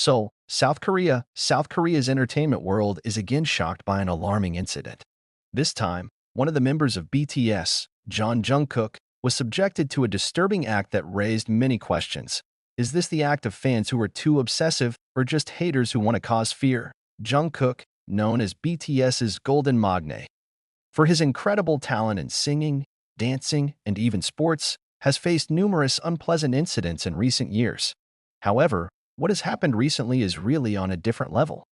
Seoul, South Korea. South Korea's entertainment world is again shocked by an alarming incident. This time, one of the members of BTS, Jungkook, was subjected to a disturbing act that raised many questions. Is this the act of fans who are too obsessive or just haters who want to cause fear? Jungkook, known as BTS's Golden Magne, for his incredible talent in singing, dancing, and even sports, has faced numerous unpleasant incidents in recent years. However, what has happened recently is really on a different level.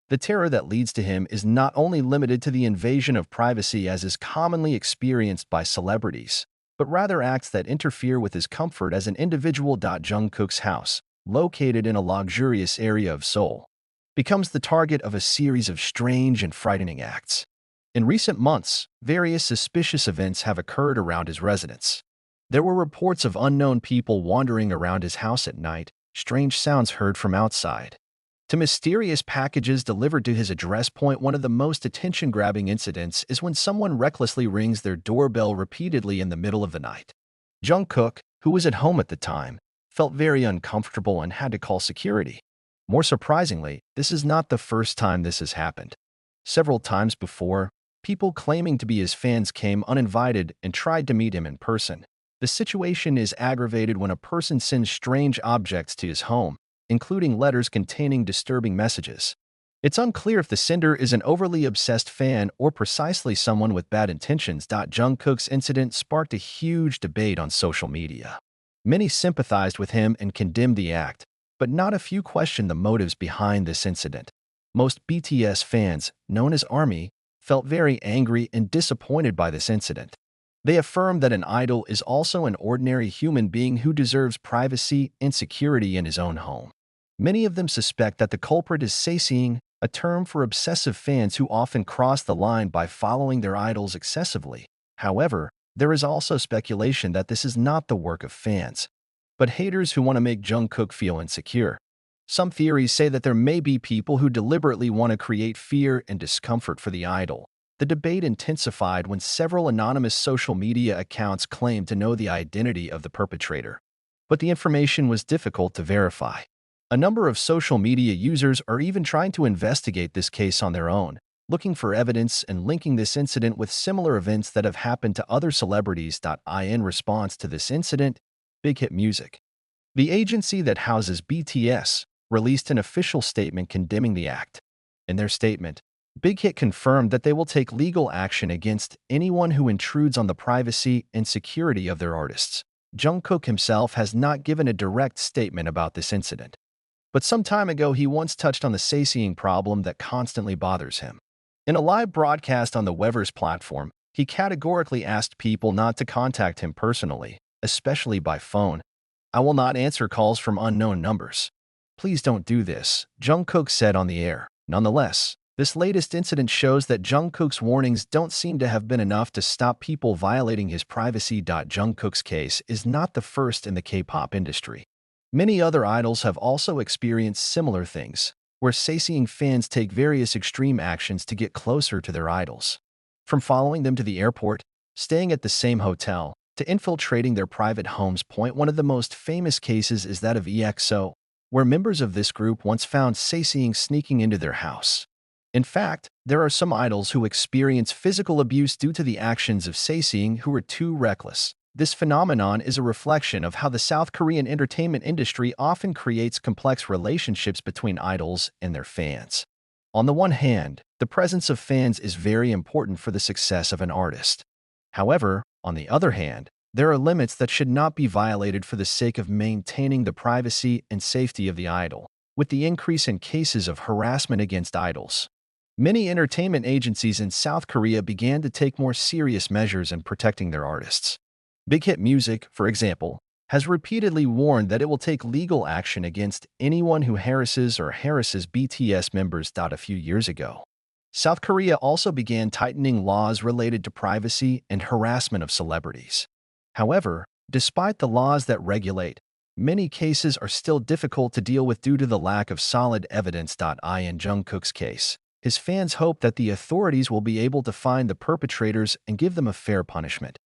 The terror that leads to him is not only limited to the invasion of privacy as is commonly experienced by celebrities, but rather acts that interfere with his comfort as an individual. Jungkook's house, located in a luxurious area of Seoul, becomes the target of a series of strange and frightening acts. In recent months, various suspicious events have occurred around his residence. There were reports of unknown people wandering around his house at night, strange sounds heard from outside, to mysterious packages delivered to his address. One of the most attention-grabbing incidents is when someone recklessly rings their doorbell repeatedly in the middle of the night. Jungkook, who was at home at the time, felt very uncomfortable and had to call security. More surprisingly, this is not the first time this has happened. Several times before, people claiming to be his fans came uninvited and tried to meet him in person. The situation is aggravated when a person sends strange objects to his home, including letters containing disturbing messages. It's unclear if the sender is an overly obsessed fan or precisely someone with bad intentions. Jungkook's incident sparked a huge debate on social media. Many sympathized with him and condemned the act, but not a few questioned the motives behind this incident. Most BTS fans, known as ARMY, felt very angry and disappointed by this incident. They affirmed that an idol is also an ordinary human being who deserves privacy and security in his own home. Many of them suspect that the culprit is Sasaeng, a term for obsessive fans who often cross the line by following their idols excessively. However, there is also speculation that this is not the work of fans, but haters who want to make Jungkook feel insecure. Some theories say that there may be people who deliberately want to create fear and discomfort for the idol. The debate intensified when several anonymous social media accounts claimed to know the identity of the perpetrator, but the information was difficult to verify. A number of social media users are even trying to investigate this case on their own, looking for evidence and linking this incident with similar events that have happened to other celebrities. In response to this incident, Big Hit Music, the agency that houses BTS, released an official statement condemning the act. In their statement, Big Hit confirmed that they will take legal action against anyone who intrudes on the privacy and security of their artists. Jungkook himself has not given a direct statement about this incident, but some time ago he once touched on the Sasaeng problem that constantly bothers him. In a live broadcast on the Weverse platform, he categorically asked people not to contact him personally, especially by phone. "I will not answer calls from unknown numbers. Please don't do this," Jungkook said on the air. Nonetheless, this latest incident shows that Jungkook's warnings don't seem to have been enough to stop people violating his privacy. Jungkook's case is not the first in the K-pop industry. Many other idols have also experienced similar things, where Sasaeng fans take various extreme actions to get closer to their idols. From following them to the airport, staying at the same hotel, to infiltrating their private homes. One of the most famous cases is that of EXO, where members of this group once found Sasaeng sneaking into their house. In fact, there are some idols who experience physical abuse due to the actions of Sasaeng who are too reckless. This phenomenon is a reflection of how the South Korean entertainment industry often creates complex relationships between idols and their fans. On the one hand, the presence of fans is very important for the success of an artist. However, on the other hand, there are limits that should not be violated for the sake of maintaining the privacy and safety of the idol. With the increase in cases of harassment against idols, many entertainment agencies in South Korea began to take more serious measures in protecting their artists. Big Hit Music, for example, has repeatedly warned that it will take legal action against anyone who harasses BTS members. A few years ago, South Korea also began tightening laws related to privacy and harassment of celebrities. However, despite the laws that regulate, many cases are still difficult to deal with due to the lack of solid evidence. In Jungkook's case, his fans hope that the authorities will be able to find the perpetrators and give them a fair punishment.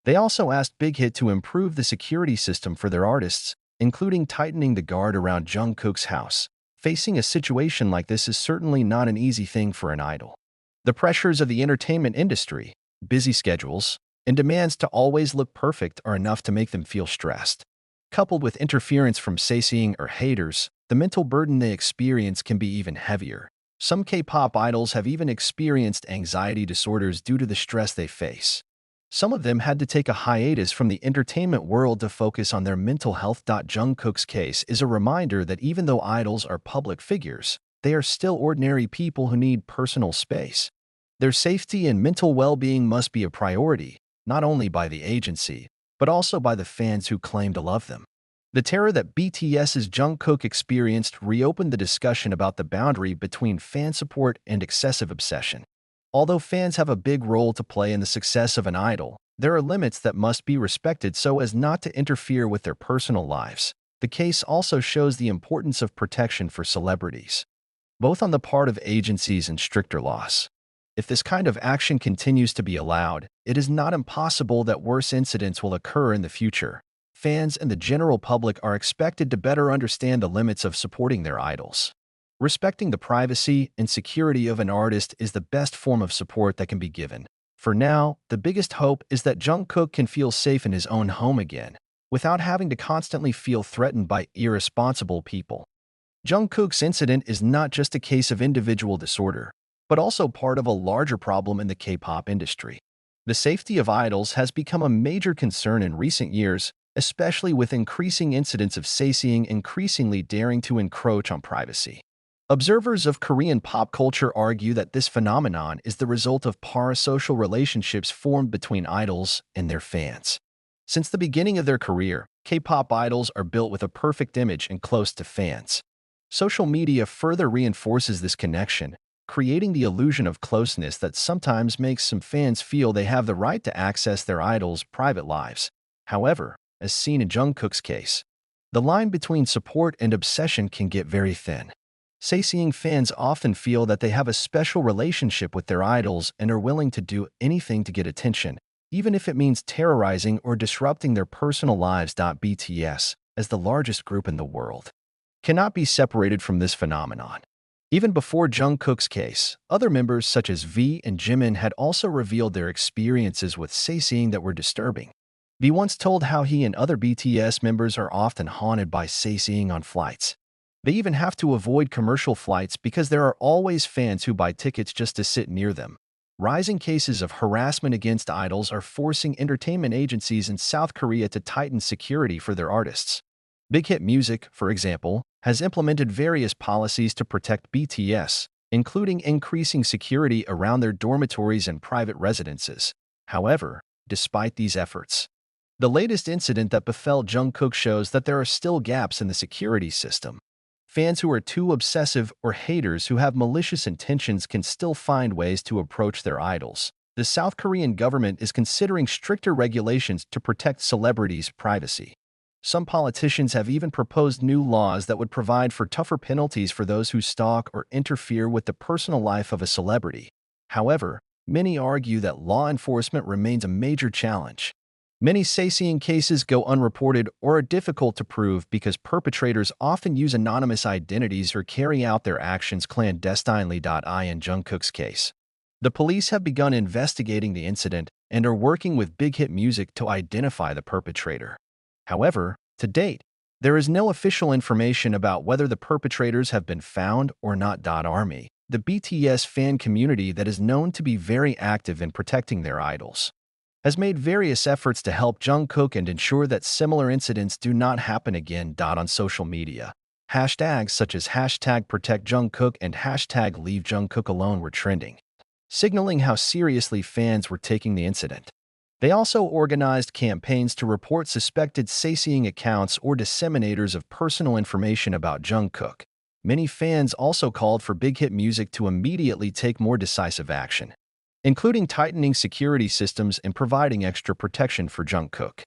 They also asked Big Hit to improve the security system for their artists, including tightening the guard around Jungkook's house. Facing a situation like this is certainly not an easy thing for an idol. The pressures of the entertainment industry, busy schedules, and demands to always look perfect are enough to make them feel stressed. Coupled with interference from Sasaeng or haters, the mental burden they experience can be even heavier. Some K-pop idols have even experienced anxiety disorders due to the stress they face. Some of them had to take a hiatus from the entertainment world to focus on their mental health. Jungkook's case is a reminder that even though idols are public figures, they are still ordinary people who need personal space. Their safety and mental well-being must be a priority, not only by the agency, but also by the fans who claim to love them. The terror that BTS's Jungkook experienced reopened the discussion about the boundary between fan support and excessive obsession. Although fans have a big role to play in the success of an idol, there are limits that must be respected so as not to interfere with their personal lives. The case also shows the importance of protection for celebrities, both on the part of agencies and stricter laws. If this kind of action continues to be allowed, it is not impossible that worse incidents will occur in the future. Fans and the general public are expected to better understand the limits of supporting their idols. Respecting the privacy and security of an artist is the best form of support that can be given. For now, the biggest hope is that Jungkook can feel safe in his own home again, without having to constantly feel threatened by irresponsible people. Jungkook's incident is not just a case of individual disorder, but also part of a larger problem in the K-pop industry. The safety of idols has become a major concern in recent years, especially with increasing incidents of Sasaeng increasingly daring to encroach on privacy. Observers of Korean pop culture argue that this phenomenon is the result of parasocial relationships formed between idols and their fans. Since the beginning of their career, K-pop idols are built with a perfect image and close to fans. Social media further reinforces this connection, creating the illusion of closeness that sometimes makes some fans feel they have the right to access their idols' private lives. However, as seen in Jungkook's case, the line between support and obsession can get very thin. Sasaeng fans often feel that they have a special relationship with their idols and are willing to do anything to get attention, even if it means terrorizing or disrupting their personal lives. BTS, as the largest group in the world, cannot be separated from this phenomenon. Even before Jungkook's case, other members such as V and Jimin had also revealed their experiences with Sasaeng that were disturbing. V once told how he and other BTS members are often haunted by Sasaeng on flights. They even have to avoid commercial flights because there are always fans who buy tickets just to sit near them. Rising cases of harassment against idols are forcing entertainment agencies in South Korea to tighten security for their artists. Big Hit Music, for example, has implemented various policies to protect BTS, including increasing security around their dormitories and private residences. However, despite these efforts, the latest incident that befell Jungkook shows that there are still gaps in the security system. Fans who are too obsessive or haters who have malicious intentions can still find ways to approach their idols. The South Korean government is considering stricter regulations to protect celebrities' privacy. Some politicians have even proposed new laws that would provide for tougher penalties for those who stalk or interfere with the personal life of a celebrity. However, many argue that law enforcement remains a major challenge. Many Sasaeng cases go unreported or are difficult to prove because perpetrators often use anonymous identities or carry out their actions clandestinely. In Jungkook's case, the police have begun investigating the incident and are working with Big Hit Music to identify the perpetrator. However, to date, there is no official information about whether the perpetrators have been found or not. Army, the BTS fan community that is known to be very active in protecting their idols, has made various efforts to help Jungkook and ensure that similar incidents do not happen again. On social media, hashtags such as #ProtectJungkook and #LeaveJungkookAlone were trending, signaling how seriously fans were taking the incident. They also organized campaigns to report suspected Sasaeng accounts or disseminators of personal information about Jungkook. Many fans also called for Big Hit Music to immediately take more decisive action, including tightening security systems and providing extra protection for Jungkook.